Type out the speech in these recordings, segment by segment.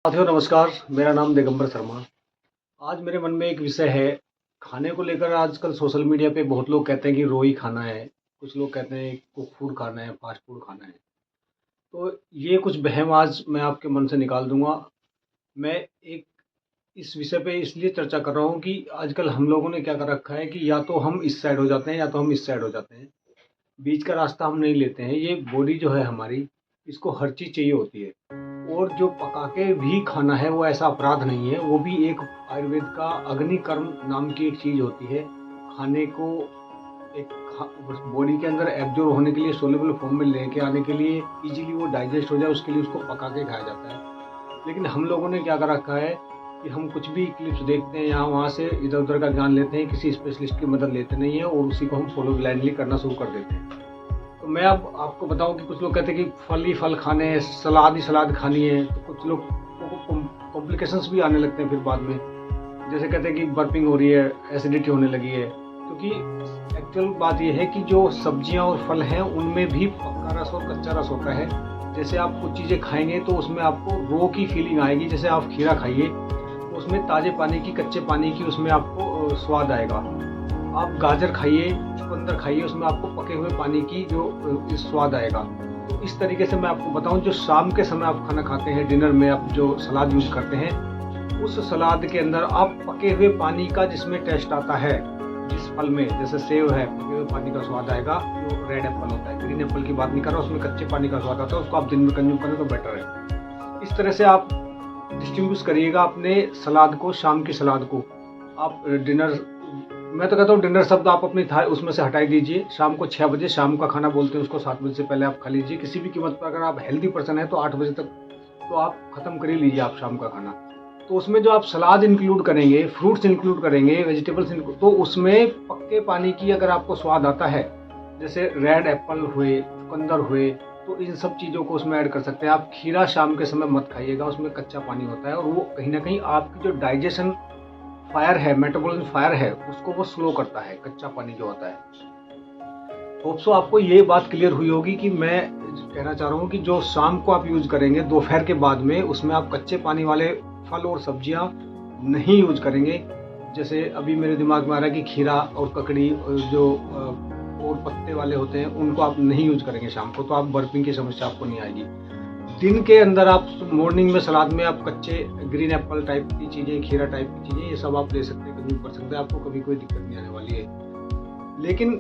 साथियों नमस्कार, मेरा नाम दिगंबर शर्मा। आज मेरे मन में एक विषय है, खाने को लेकर। आजकल सोशल मीडिया पे बहुत लोग कहते हैं कि रो ही खाना है, कुछ लोग कहते हैं कुक फूड खाना है, फास्ट फूड खाना है। तो ये कुछ वहम आज मैं आपके मन से निकाल दूँगा। मैं एक इस विषय पे इसलिए चर्चा कर रहा हूँ कि आजकल हम लोगों ने क्या कर रखा है कि या तो हम इस साइड हो जाते हैं या तो हम इस साइड हो जाते हैं। बीच का रास्ता हम नहीं लेते हैं। ये बॉडी जो है हमारी, इसको हर चीज़ चाहिए होती है। और जो पका के भी खाना है वो ऐसा अपराध नहीं है, वो भी एक आयुर्वेद का अग्नि कर्म नाम की एक चीज़ होती है। खाने को एक बॉडी के अंदर एब्जॉर्ब होने के लिए, सोल्यूबल फॉर्म में लेके आने के लिए, इजीली वो डाइजेस्ट हो जाए, उसके लिए उसको पका के खाया जाता है। लेकिन हम लोगों ने क्या कर रखा है कि हम कुछ भी क्लिप्स देखते हैं, यहाँ वहाँ से इधर उधर का ज्ञान लेते हैं, किसी स्पेशलिस्ट की मदद लेते नहीं है और उसी को हम फॉलो ब्लाइंडली करना शुरू कर देते हैं। तो मैं अब आपको बताऊं कि कुछ लोग कहते हैं कि फल ही फल खाने हैं, सलाद ही सलाद खानी है। तो कुछ लोग को कॉम्प्लिकेशंस भी आने लगते हैं फिर बाद में। जैसे कहते हैं कि बर्पिंग हो रही है, एसिडिटी होने लगी है। क्योंकि एक्चुअल बात यह है कि जो सब्जियां और फल हैं उनमें भी पक्का रस और कच्चा रस होता है। जैसे आप कुछ चीज़ें खाएंगे तो उसमें आपको रो की फीलिंग आएगी। जैसे आप खीरा खाइए तो उसमें ताज़े पानी की, कच्चे पानी की उसमें आपको स्वाद आएगा। आप गाजर खाइए, चुकंदर खाइए, उसमें आपको पके हुए पानी की जो स्वाद आएगा। तो इस तरीके से मैं आपको बताऊं, जो शाम के समय आप खाना खाते हैं, डिनर में आप जो सलाद यूज़ करते हैं, उस सलाद के अंदर आप पके हुए पानी का जिसमें टेस्ट आता है, जिस फल में, जैसे सेव है, पके हुए पानी का स्वाद आएगा। जो रेड एप्पल होता है, ग्रीन एप्पल की बात नहीं कर रहा, उसमें कच्चे पानी का स्वाद आता है। उसको आप दिन में कंज्यूम करें तो बेटर है। इस तरह से आप डिस्ट्रीब्यूट करिएगा अपने सलाद को, शाम की सलाद को। आप डिनर, मैं तो कहता हूँ डिनर शब्द आप अपनी उसमें से हटाई दीजिए। शाम को 6 बजे शाम का खाना बोलते हैं उसको, 7 बजे से पहले आप खा लीजिए किसी भी कीमत पर। अगर आप हेल्दी पर्सन है तो 8 बजे तक तो आप ख़त्म कर ही लीजिए आप शाम का खाना। तो उसमें जो आप सलाद इंक्लूड करेंगे, फ्रूट्स इंक्लूड करेंगे, वेजिटेबल्स तो उसमें पक्के पानी की अगर आपको स्वाद आता है, जैसे रेड एप्पल हुए, चुकंदर हुए, तो इन सब चीज़ों को उसमें ऐड कर सकते हैं आप। खीरा शाम के समय मत खाइएगा, उसमें कच्चा पानी होता है और वो कहीं ना कहीं आपकी जो डाइजेशन फायर है, मेटाबॉलिज्म फायर है, उसको वो स्लो करता है, कच्चा पानी जो होता है। होप सो आपको ये बात क्लियर हुई होगी कि मैं कहना चाह रहा हूँ कि जो शाम को आप यूज़ करेंगे दोपहर के बाद में, उसमें आप कच्चे पानी वाले फल और सब्जियां नहीं यूज़ करेंगे। जैसे अभी मेरे दिमाग में आ रहा है कि खीरा और ककड़ी जो और पत्ते वाले होते हैं उनको आप नहीं यूज़ करेंगे शाम को, तो आप बर्पिंग की समस्या आपको नहीं आएगी। दिन के अंदर आप मॉर्निंग में सलाद में आप कच्चे ग्रीन एप्पल टाइप की चीज़ें, खीरा टाइप की चीज़ें, ये सब आप ले सकते हैं, कंज्यूम कर सकते हैं। आपको कभी कोई दिक्कत नहीं आने वाली है। लेकिन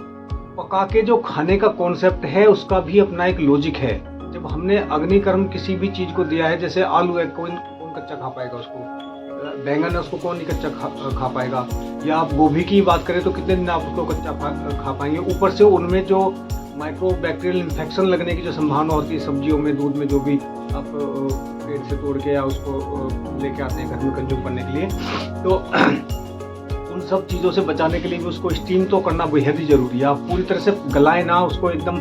पका के जो खाने का कॉन्सेप्ट है उसका भी अपना एक लॉजिक है। जब हमने अग्निकर्म किसी भी चीज़ को दिया है, जैसे आलू है, कौन कच्चा खा पाएगा उसको? बैंगन है, उसको कौन नहीं कच्चा खा पाएगा? या आप गोभी की बात करें तो कितने दिन आप उसको कच्चा खा पाएंगे? ऊपर से उनमें जो माइक्रोबैक्टीरियल इन्फेक्शन लगने की जो संभावना होती है सब्जियों में, दूध में, जो भी आप पेड़ से तोड़ के या उसको लेके आते हैं घर में कंज्यूम करने के लिए, तो उन सब चीज़ों से बचाने के लिए भी उसको स्टीम तो करना बेहद ही ज़रूरी है। आप पूरी तरह से गलाएं ना उसको, एकदम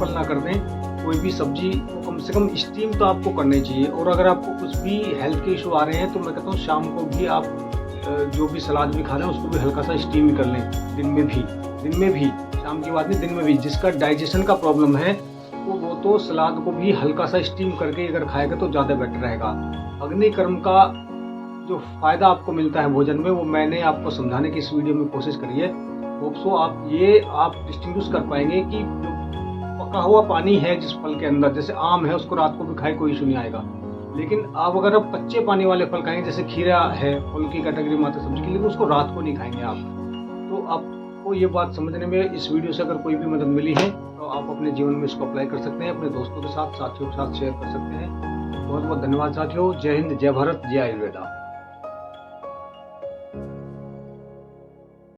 पल ना कर दें। कोई भी सब्जी को कम से कम स्टीम तो आपको करनी चाहिए। और अगर आपको कुछ भी हेल्थ के इशू आ रहे हैं तो मैं कहता हूँ शाम को भी आप जो भी सलाद भी खा रहे हैं उसको भी हल्का सा स्टीम कर लें। दिन में भी, शाम की बात नहीं, दिन में भी। जिसका डाइजेशन का प्रॉब्लम है तो वो तो सलाद को भी हल्का सा स्टीम करके अगर खाएगा तो ज़्यादा बेटर रहेगा। अग्निकर्म का जो फ़ायदा आपको मिलता है भोजन में, वो मैंने आपको समझाने की इस वीडियो में कोशिश करी है। होप सो आप डिस्टिंग्विश कर पाएंगे कि जो पका हुआ पानी है जिस फल के अंदर, जैसे आम है, उसको रात को भी खाए कोई इशू नहीं आएगा। लेकिन आप अगर आप कच्चे पानी वाले फल खाएंगे, जैसे खीरा है, फल की कैटेगरी में आता है सब्जी की, लेकिन उसको रात को नहीं खाएंगे आप। तो आपको ये बात समझने में इस वीडियो से अगर कोई भी मदद मिली है तो आप अपने जीवन में इसको अप्लाई कर सकते हैं, अपने दोस्तों के साथ, साथियों के साथ शेयर कर सकते हैं। बहुत बहुत धन्यवाद साथियों। जय हिंद, जय भारत, जय आयुर्वेदा।